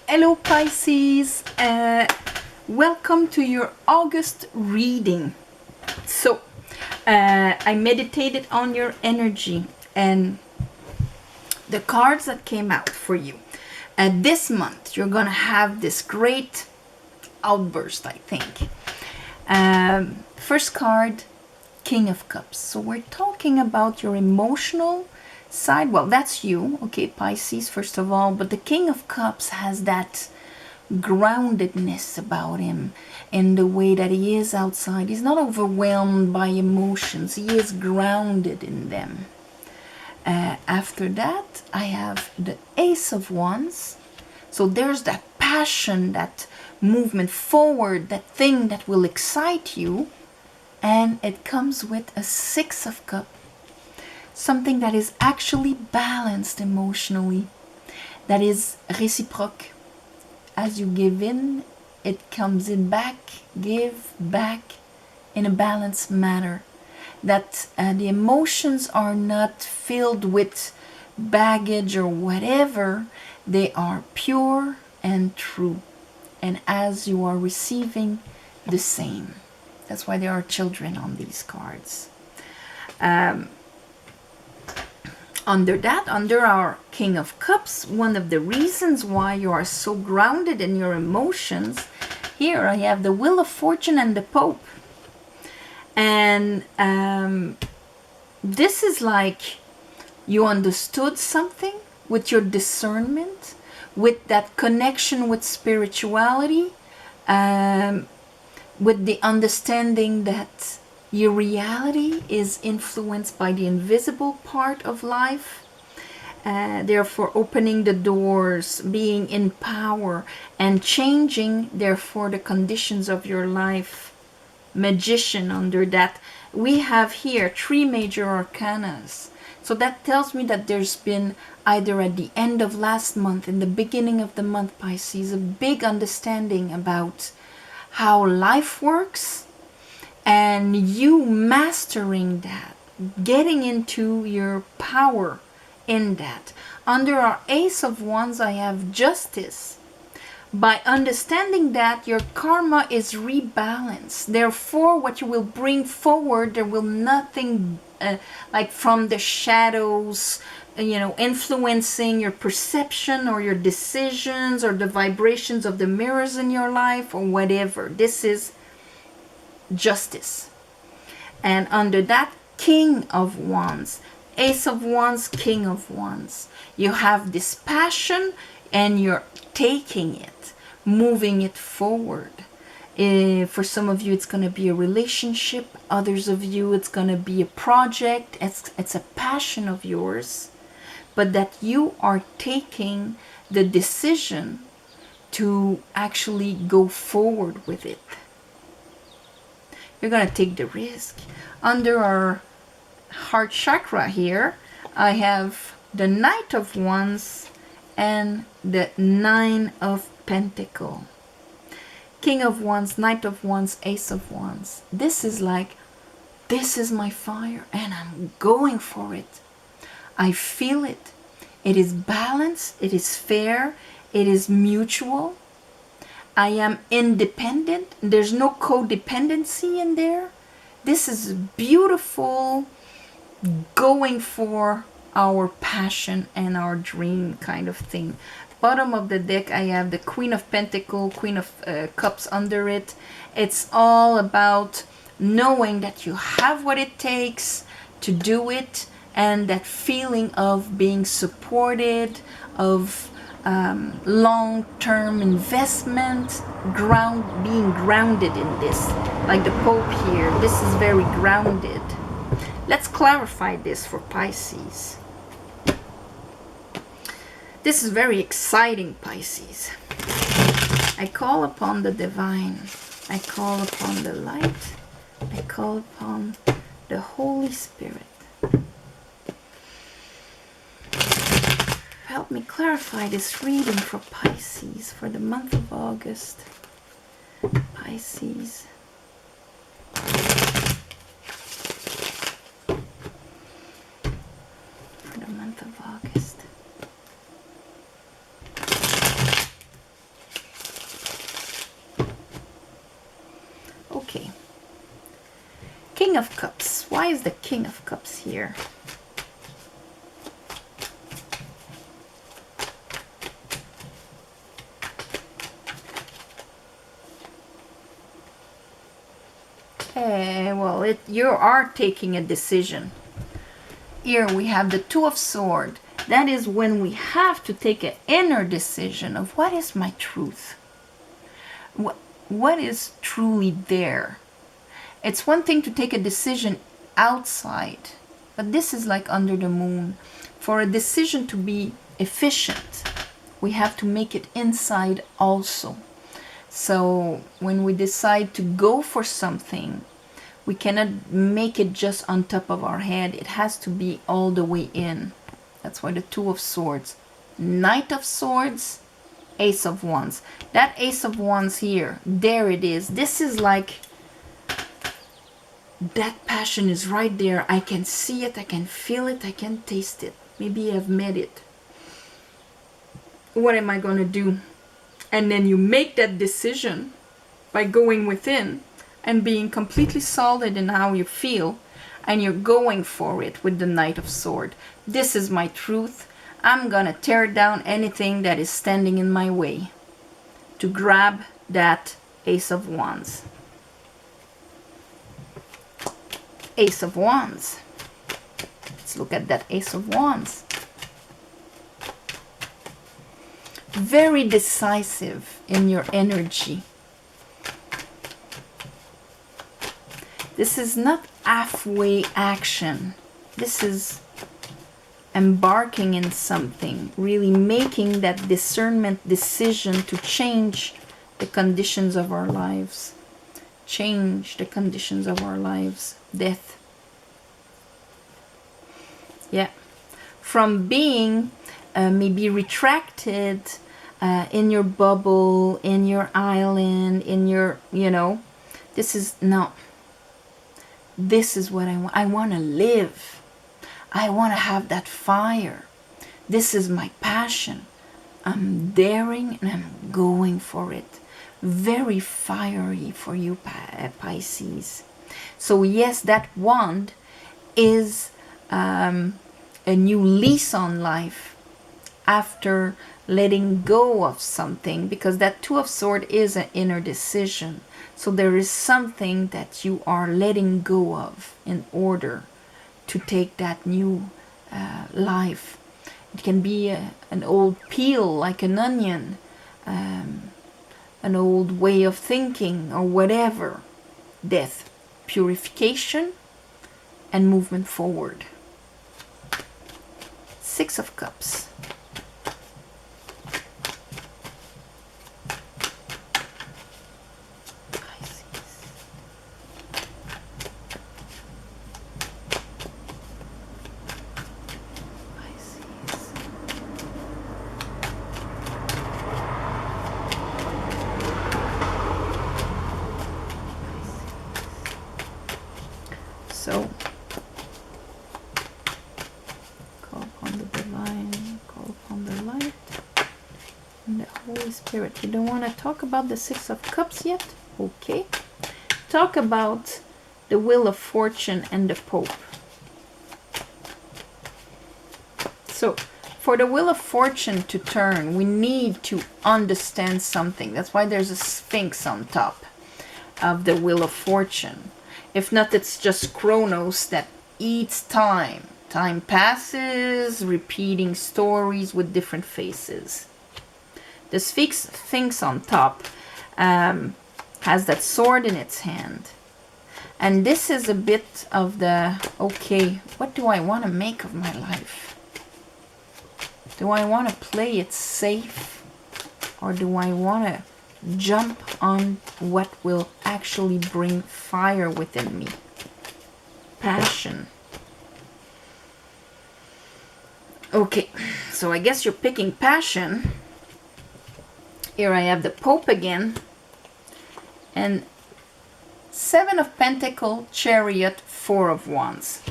Hello Pisces, welcome to your August reading. So, I meditated on your energy and the cards that came out for you. This month, you're gonna have this great outburst, I think. First card, King of Cups. So we're talking about your emotional side. Well, that's you, okay, Pisces, first of all. But the King of Cups has that groundedness about him in the way that he is outside. He's not overwhelmed by emotions. He is grounded in them. After that, I have the Ace of Wands. So there's that passion, that movement forward, that thing that will excite you. And it comes with a Six of Cups. Something that is actually balanced emotionally, that is reciproque. As you give in, it comes in back, give back in a balanced manner. That the emotions are not filled with baggage or whatever, they are pure and true. And as you are receiving, the same. That's why there are children on these cards. Under our King of Cups, one of the reasons why you are so grounded in your emotions, here I have the Wheel of Fortune and the Pope. And this is like you understood something with your discernment, with that connection with spirituality, with the understanding that your reality is influenced by the invisible part of life. Therefore, opening the doors, being in power, and changing, therefore, the conditions of your life. Magician under that. We have here 3 major arcanas. So that tells me that there's been either at the end of last month, in the beginning of the month, Pisces, a big understanding about how life works, and you mastering that, getting into your power in that. Under our Ace of Wands, I have Justice. By understanding that, your karma is rebalanced. Therefore, what you will bring forward, there will nothing like from the shadows, influencing your perception or your decisions or the vibrations of the mirrors in your life or whatever. This is justice. And under that, King of Wands, Ace of Wands, King of Wands, you have this passion and you're taking it, moving it forward. For some of you, it's going to be a relationship. Others of you, it's going to be a project. It's a passion of yours, but that you are taking the decision to actually go forward with it. You're going to take the risk. Under our heart chakra here, I have the Knight of Wands and the Nine of Pentacles. King of Wands, Knight of Wands, Ace of Wands. This is like, this is my fire and I'm going for it. I feel it. It is balanced. It is fair. It is mutual. I am independent. There's no codependency in there. This is beautiful, going for our passion and our dream kind of thing. Bottom of the deck, I have the Queen of Pentacles, Queen of Cups under it. It's all about knowing that you have what it takes to do it, and that feeling of being supported, of long-term investment, being grounded in this. Like the Pope here, this is very grounded. Let's clarify this for Pisces. This is very exciting, Pisces. I call upon the divine. I call upon the light. I call upon the Holy Spirit. Help me clarify this reading for Pisces for the month of August. Pisces. For the month of August. King of Cups. Why is the King of Cups here? Okay, well, you are taking a decision. Here we have the Two of Swords. That is when we have to take an inner decision of what is my truth? What is truly there? It's one thing to take a decision outside, but this is like under the moon. For a decision to be efficient, we have to make it inside also. So when we decide to go for something, we cannot make it just on top of our head. It has to be all the way in. That's why the Two of Swords. Knight of Swords, Ace of Wands. That Ace of Wands here, there it is. This is like, that passion is right there. I can see it, I can feel it, I can taste it. Maybe I've met it. What am I going to do? And then you make that decision by going within and being completely solid in how you feel, and you're going for it with the Knight of Swords. This is my truth. I'm gonna tear down anything that is standing in my way to grab that Ace of Wands. Ace of Wands. Let's look at that Ace of Wands. Very decisive in your energy. This is not halfway action. This is embarking in something, really making that discernment decision to change the conditions of our lives. Change the conditions of our lives. Death. Yeah. From being maybe retracted in your bubble, in your island, in your, this is, no. This is what I want. I want to live. I want to have that fire. This is my passion. I'm daring and I'm going for it. Very fiery for you, Pisces. So yes, that wand is a new lease on life after letting go of something, because that Two of Swords is an inner decision. So there is something that you are letting go of in order to take that new life. It can be an old peel, like an onion, an old way of thinking, or whatever. Death, purification, and movement forward. Six of Cups. So, call upon the divine, call upon the light, and the Holy Spirit. We don't want to talk about the Six of Cups yet. Okay. Talk about the Wheel of Fortune and the Pope. So, for the Wheel of Fortune to turn, we need to understand something. That's why there's a Sphinx on top of the Wheel of Fortune. If not, it's just Chronos that eats time. Time passes, repeating stories with different faces. The Sphinx on top has that sword in its hand. And this is a bit of the, okay, what do I want to make of my life? Do I want to play it safe? Or do I want to jump on what will actually bring fire within me? Passion. Okay, so I guess you're picking passion. Here I have the Pope again. And Seven of Pentacles, Chariot, Four of Wands.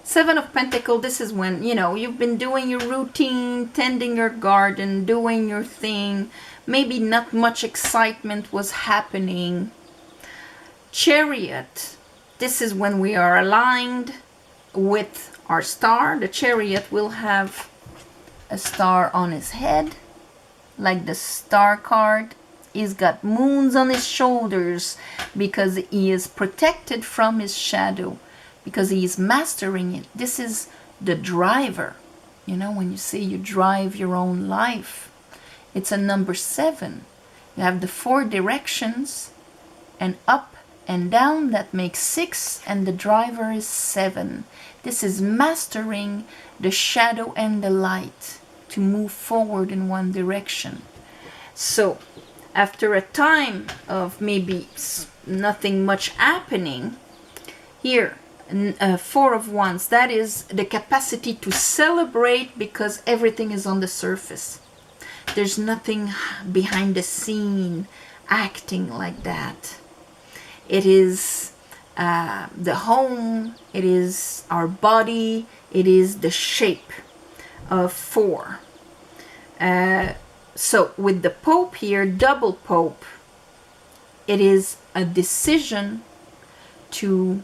Seven of Pentacles, this is when, you've been doing your routine, tending your garden, doing your thing. Maybe not much excitement was happening. Chariot This is when we are aligned with our star. The Chariot will have a star on his head, like the star card. He's got moons on his shoulders because he is protected from his shadow, because he is mastering it. This is the driver. You know, when you say you drive your own life, it's a number 7. You have the 4 directions, and up and down, that makes 6, and the driver is 7. This is mastering the shadow and the light to move forward in one direction. So after a time of maybe nothing much happening, here, 4 of Wands, that is the capacity to celebrate because everything is on the surface. There's nothing behind the scene acting like that. It is the home, it is our body, it is the shape of 4. So with the Pope here, double Pope, it is a decision to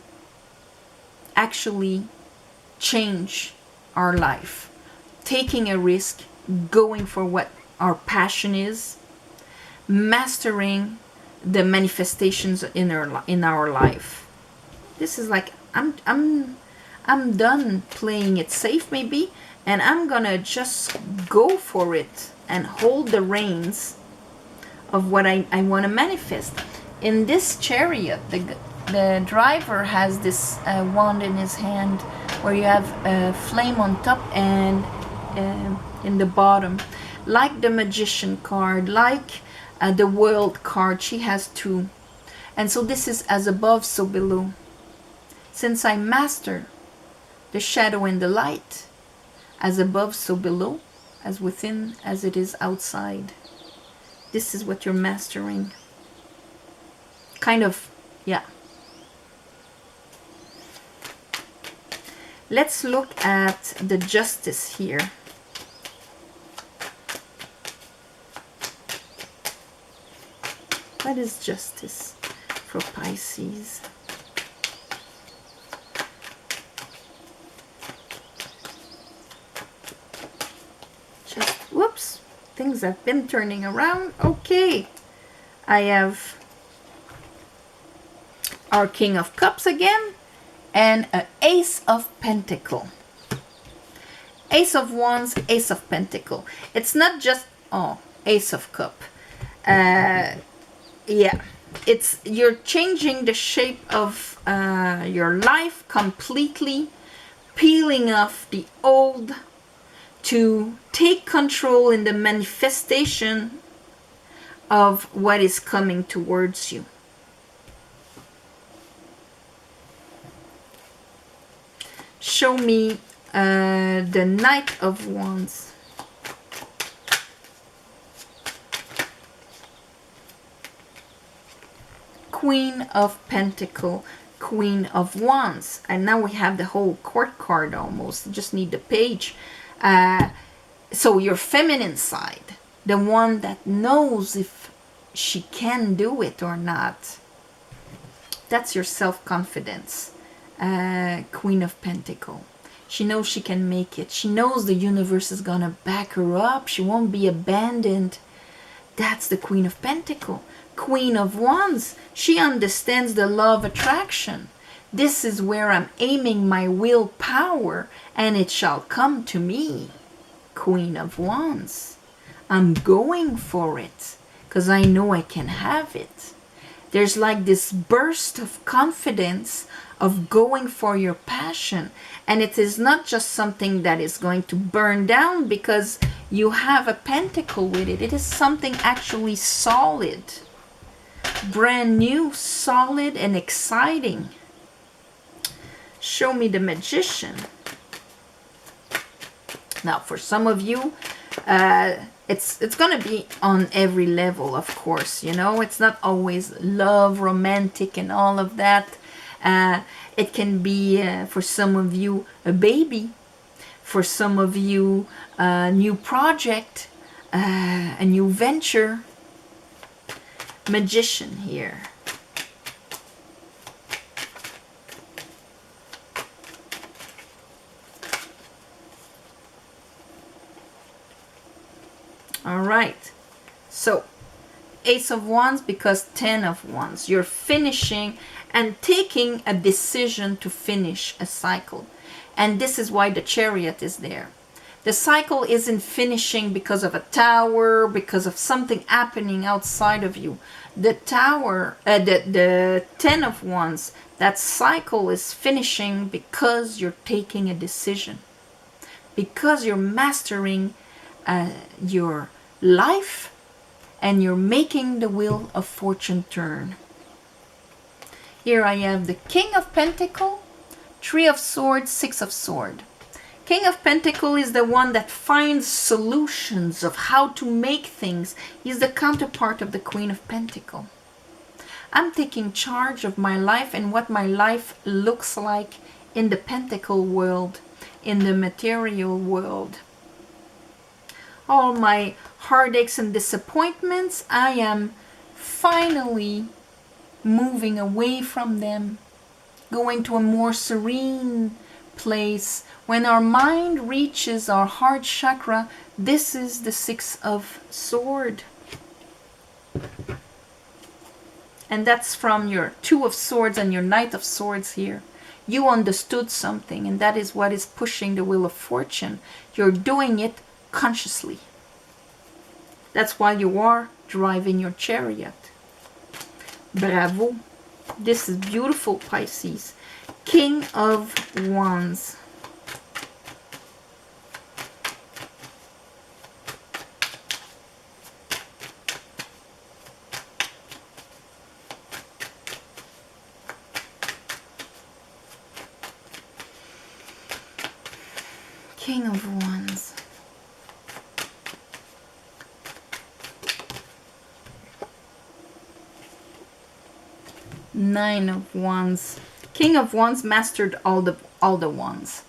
actually change our life, taking a risk, going for what our passion is, mastering the manifestations in our life. This is like, I'm done playing it safe maybe, and I'm gonna just go for it and hold the reins of what I want to manifest. In this Chariot, the driver has this wand in his hand where you have a flame on top and in the bottom, like the Magician card, like the World card. She has 2, and so this is as above so below. Since I master the shadow and the light, as above so below, as within as it is outside. This is what you're mastering. Kind of, yeah. Let's look at the Justice here. What is Justice for Pisces? Whoops, things have been turning around. Okay, I have our King of Cups again and an Ace of Pentacle. Ace of Wands, Ace of Pentacle. It's not just, oh, Ace of Cup. Yeah, it's, you're changing the shape of your life completely, peeling off the old, to take control in the manifestation of what is coming towards you. Show me the Knight of Wands. Queen of Pentacle, Queen of Wands. And now we have the whole court card almost. Just need the page. So your feminine side, the one that knows if she can do it or not, that's your self-confidence. Queen of Pentacle. She knows she can make it. She knows the universe is gonna back her up. She won't be abandoned. That's the Queen of Pentacle. Queen of Wands, she understands the law of attraction. This is where I'm aiming my willpower, and it shall come to me. Queen of Wands. I'm going for it because I know I can have it. There's like this burst of confidence of going for your passion, and it is not just something that is going to burn down because you have a pentacle with it. It is something actually solid, brand new, solid, and exciting. Show me the Magician. Now, for some of you, it's going to be on every level, of course. You know, it's not always love, romantic, and all of that. It can be, for some of you, a baby. For some of you, a new project, a new venture. Magician here. All right. So Ace of Wands because 10 of Wands. You're finishing and taking a decision to finish a cycle. And this is why the Chariot is there. The cycle isn't finishing because of a tower, because of something happening outside of you. The tower, the 10 of Wands, that cycle is finishing because you're taking a decision. Because you're mastering your life and you're making the wheel of fortune turn. Here I have the King of Pentacles, 3 of Swords, 6 of Swords. King of Pentacles is the one that finds solutions of how to make things. He's the counterpart of the Queen of Pentacles. I'm taking charge of my life and what my life looks like in the Pentacle world, in the material world. All my heartaches and disappointments, I am finally moving away from them, going to a more serene place. When our mind reaches our heart chakra, this is the 6 of Swords. And that's from your 2 of Swords and your Knight of Swords here. You understood something, and that is what is pushing the wheel of fortune. You're doing it consciously. That's why you are driving your chariot. Bravo. This is beautiful, Pisces. King of Wands. King of Wands. Nine of Wands. King of Wands mastered all the wands.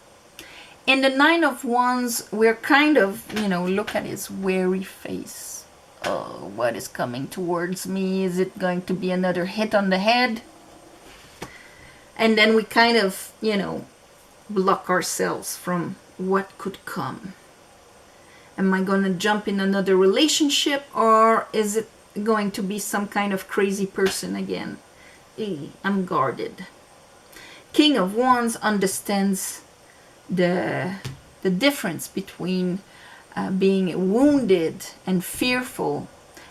In the 9 of Wands, we're kind of, look at his wary face. Oh, what is coming towards me? Is it going to be another hit on the head? And then we kind of, block ourselves from what could come. Am I going to jump in another relationship, or is it going to be some kind of crazy person again? I'm guarded. King of Wands understands the difference between being wounded and fearful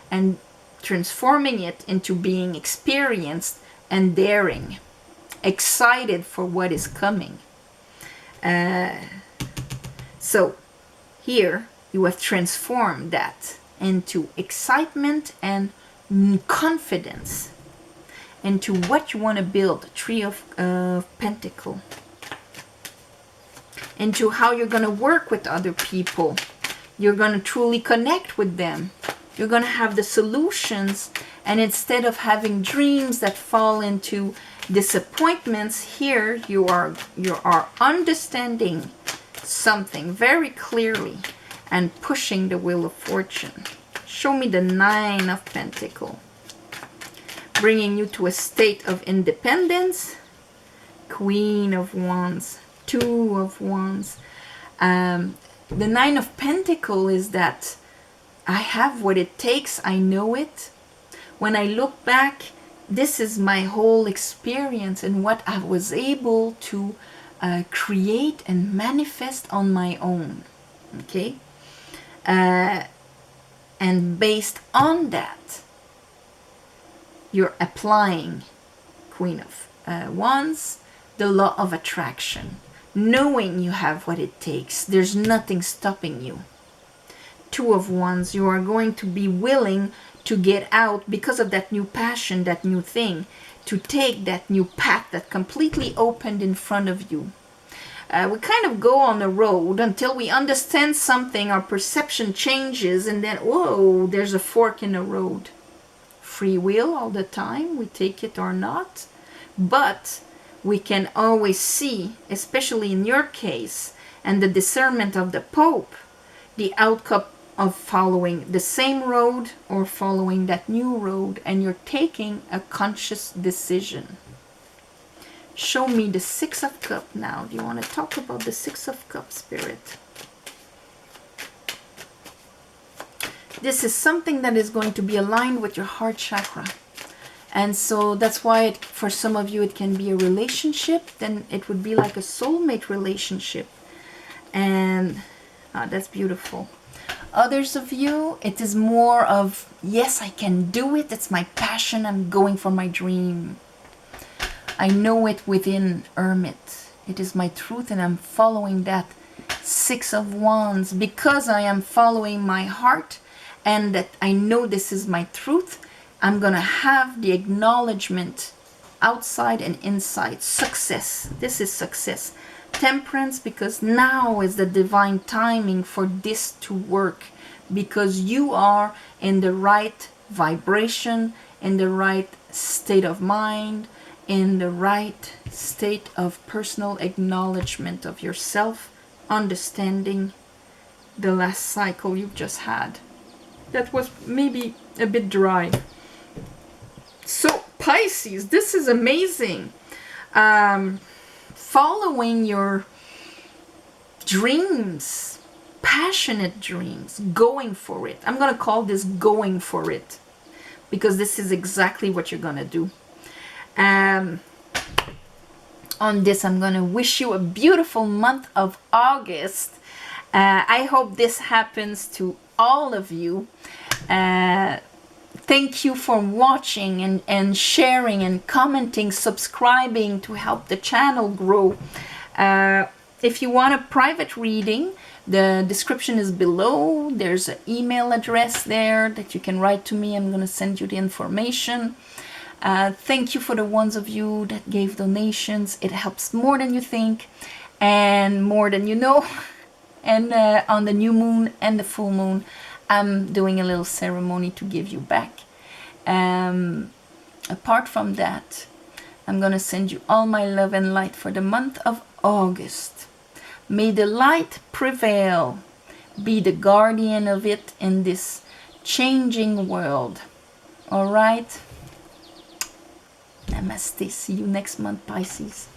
and transforming it into being experienced and daring, excited for what is coming. So here you have transformed that into excitement and confidence into what you want to build. 3 of Pentacles. Into how you're going to work with other people. You're going to truly connect with them. You're going to have the solutions, and instead of having dreams that fall into disappointments, here you are understanding something very clearly and pushing the wheel of fortune. Show me the 9 of Pentacles. Bringing you to a state of independence. Queen of Wands. 2 of Wands. The 9 of Pentacles is that I have what it takes. I know it. When I look back, this is my whole experience and what I was able to create and manifest on my own. Okay? And based on that, you're applying, Queen of Wands, the law of attraction. Knowing you have what it takes. There's nothing stopping you. 2 of Wands, you are going to be willing to get out because of that new passion, that new thing, to take that new path that completely opened in front of you. We kind of go on the road until we understand something, our perception changes, and then, whoa, there's a fork in the road. Free will all the time, we take it or not, but we can always see, especially in your case, and the discernment of the Pope, the outcome of following the same road or following that new road, and you're taking a conscious decision. Show me the 6 of Cups now. Do you want to talk about the 6 of Cups, Spirit? this is something that is going to be aligned with your heart chakra. And so that's why for some of you it can be a relationship. Then it would be like a soulmate relationship. And that's beautiful. Others of you, it is more of, yes, I can do it. It's my passion. I'm going for my dream. I know it within Hermit. It is my truth and I'm following that. Six of Wands, because I am following my heart and that I know this is my truth, I'm gonna have the acknowledgement outside and inside. Success. This is success. Temperance, because now is the divine timing for this to work, because you are in the right vibration, in the right state of mind, in the right state of personal acknowledgement of yourself, understanding the last cycle you've just had. That was maybe a bit dry. So Pisces, this is amazing. Following your dreams, passionate dreams, going for it. I'm going to call this going for it, because this is exactly what you're going to do. On this, I'm going to wish you a beautiful month of August. I hope this happens to all of you. Thank you for watching and sharing and commenting, subscribing to help the channel grow. If you want a private reading, the description is below. There's an email address there that you can write to me. I'm going to send you the information. Thank you for the ones of you that gave donations. It helps more than you think and more than you know. And on the new moon and the full moon, I'm doing a little ceremony to give you back. Apart from that, I'm going to send you all my love and light for the month of August. May the light prevail. Be the guardian of it in this changing world. All right? Namaste. See you next month, Pisces.